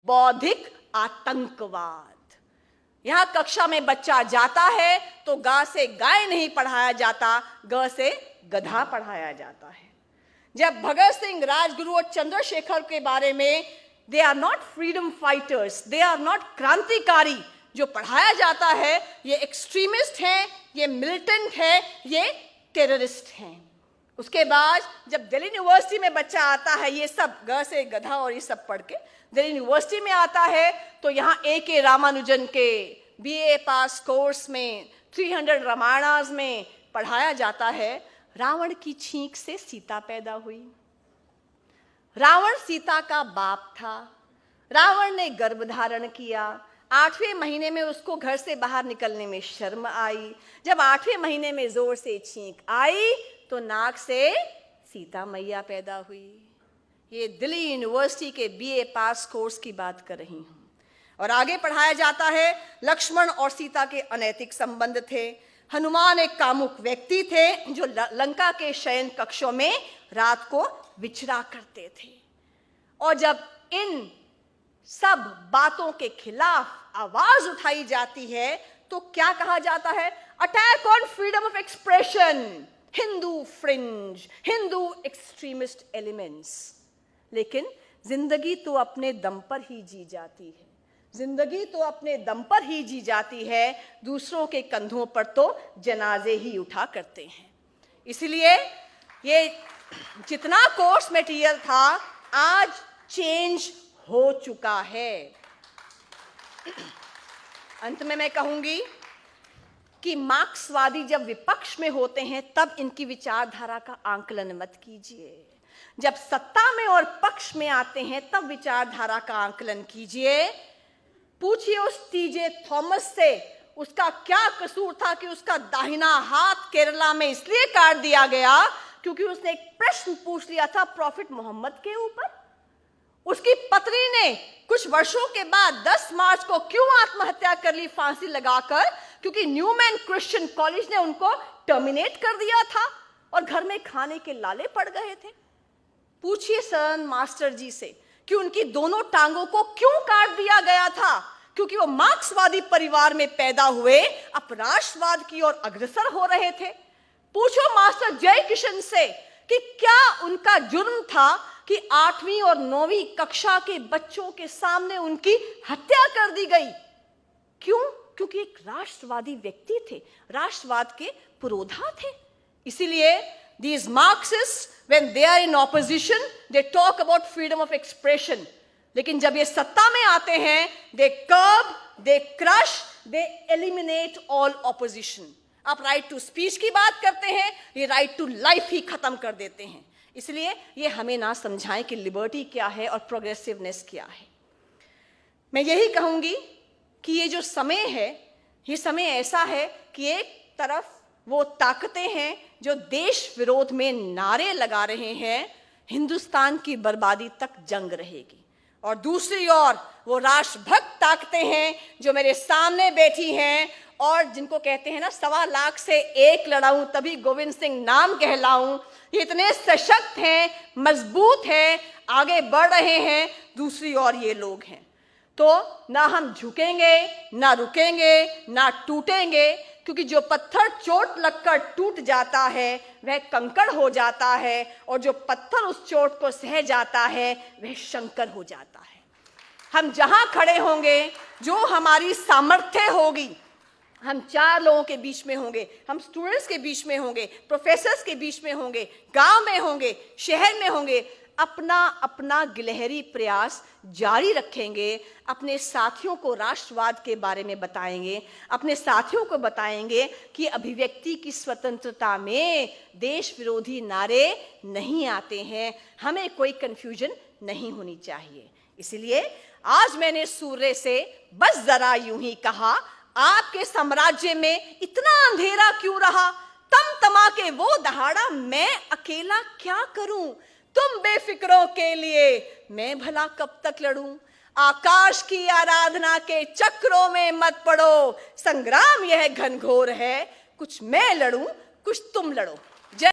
बौद्धिक आतंकवाद। यहां कक्षा में बच्चा जाता है तो गा से गाय नहीं पढ़ाया जाता, ग से गधा पढ़ाया जाता है। जब भगत सिंह, राजगुरु और चंद्रशेखर के बारे में they are not freedom fighters, they are not क्रांतिकारी, जो पढ़ाया जाता है ये एक्सट्रीमिस्ट हैं, ये मिलिटेंट है, ये टेररिस्ट हैं। उसके बाद जब दिल्ली यूनिवर्सिटी में बच्चा आता है, ये सब ग से गधा और ये सब पढ़ के दिल्ली यूनिवर्सिटी में आता है, तो यहाँ A.K. रामानुजन के BA पास कोर्स में 300 रामायणास में पढ़ाया जाता है, रावण की छींक से सीता पैदा हुई। रावण सीता का बाप था। रावण ने गर्भ धारण किया। 8वें महीने में उसको घर से बाहर निकलने में शर्म आई। जब 8वें महीने में जोर से छींक आई तो नाक से सीता मैया पैदा हुई। ये दिल्ली यूनिवर्सिटी के BA पास कोर्स की बात कर रही हूं। और आगे पढ़ाया जाता है लक्ष्मण और सीता के अनैतिक संबंध थे। हनुमान एक कामुक व्यक्ति थे जो लंका के शयन कक्षों में रात को विचरा करते थे। और जब इन सब बातों के खिलाफ आवाज उठाई जाती है तो क्या कहा जाता है? Attack on freedom of expression, Hindu fringe, Hindu extremist elements. लेकिन जिंदगी तो अपने दम पर ही जी जाती है, जिंदगी तो अपने दम पर ही जी जाती है, दूसरों के कंधों पर तो जनाजे ही उठा करते हैं। इसलिए ये जितना कोर्स मटेरियल था आज चेंज हो चुका है। अंत में मैं कहूंगी कि मार्क्सवादी जब विपक्ष में होते हैं तब इनकी विचारधारा का आंकलन मत कीजिए, जब सत्ता में और पक्ष में आते हैं तब विचारधारा का आंकलन कीजिए। पूछिए उस TJ थॉमस से उसका क्या कसूर था कि उसका दाहिना हाथ केरला में इसलिए काट दिया गया क्योंकि उसने एक प्रश्न पूछ लिया था प्रॉफिट मोहम्मद के ऊपर। उसकी पत्नी ने कुछ वर्षों के बाद 10 मार्च को क्यों आत्महत्या कर ली फांसी लगाकर? क्योंकि न्यूमैन क्रिश्चियन कॉलेज ने उनको टर्मिनेट कर दिया था और घर में खाने के लाले पड़ गए थे। पूछिए सर मास्टर जी से कि उनकी दोनों टांगों को क्यों काट दिया गया था? क्योंकि वो मार्क्सवादी परिवार में पैदा हुए, अपराष्ट्रवाद की ओर अग्रसर हो रहे थे। पूछो मास्टर जय किशन से कि क्या उनका जुर्म था कि 8वीं और 9वीं कक्षा के बच्चों के सामने उनकी हत्या कर दी गई? क्यों? क्योंकि एक राष्ट्रवादी व्यक्ति थे, राष्ट्रवाद के पुरोधा थे। इसीलिए these Marxists, when they are in opposition, they talk about freedom of expression. लेकिन जब ये सत्ता में आते हैं, they curb, they crush, they eliminate all opposition. आप राइट टू स्पीच की बात करते हैं, ये राइट टू लाइफ ही खत्म कर देते हैं। इसलिए ये हमें ना समझाएं कि लिबर्टी क्या है और प्रोग्रेसिवनेस क्या है। मैं यही कहूंगी कि ये जो समय है, ये समय ऐसा है कि एक तरफ वो ताकतें हैं जो देश विरोध में नारे लगा रहे हैं, हिंदुस्तान की बर्बादी तक जंग रहेगी, और दूसरी ओर वो राष्ट्रभक्त ताकतें हैं जो मेरे सामने बैठी हैं और जिनको कहते हैं ना 1.25 लाख से एक लड़ाऊं तभी गोविंद सिंह नाम कहलाऊं। ये इतने सशक्त हैं, मजबूत हैं, आगे बढ़ रहे हैं। दूसरी ओर ये लोग हैं। तो ना हम झुकेंगे, ना रुकेंगे, ना टूटेंगे, क्योंकि जो पत्थर चोट लगकर टूट जाता है वह कंकड़ हो जाता है, और जो पत्थर उस चोट को सह जाता है वह शंकर हो जाता है। हम जहां खड़े होंगे, जो हमारी सामर्थ्य होगी, हम 4 लोगों के बीच में होंगे, हम स्टूडेंट्स के बीच में होंगे, प्रोफेसर्स के बीच में होंगे, गांव में होंगे, शहर में होंगे, अपना अपना गिलहरी प्रयास जारी रखेंगे। अपने साथियों को राष्ट्रवाद के बारे में बताएंगे, अपने साथियों को बताएंगे कि अभिव्यक्ति की स्वतंत्रता में देश विरोधी नारे नहीं आते हैं, हमें कोई कंफ्यूजन नहीं होनी चाहिए। इसलिए आज मैंने सूर्य से बस जरा यूं ही कहा, आपके साम्राज्य में इतना अंधेरा क्यों रहा? तमा के वो दहाड़ा मैं अकेला क्या करूं? तुम बेफिक्रों के लिए मैं भला कब तक लड़ूं? आकाश की आराधना के चक्रों में मत पड़ो, संग्राम यह घनघोर है, कुछ मैं लड़ूं, कुछ तुम लड़ो।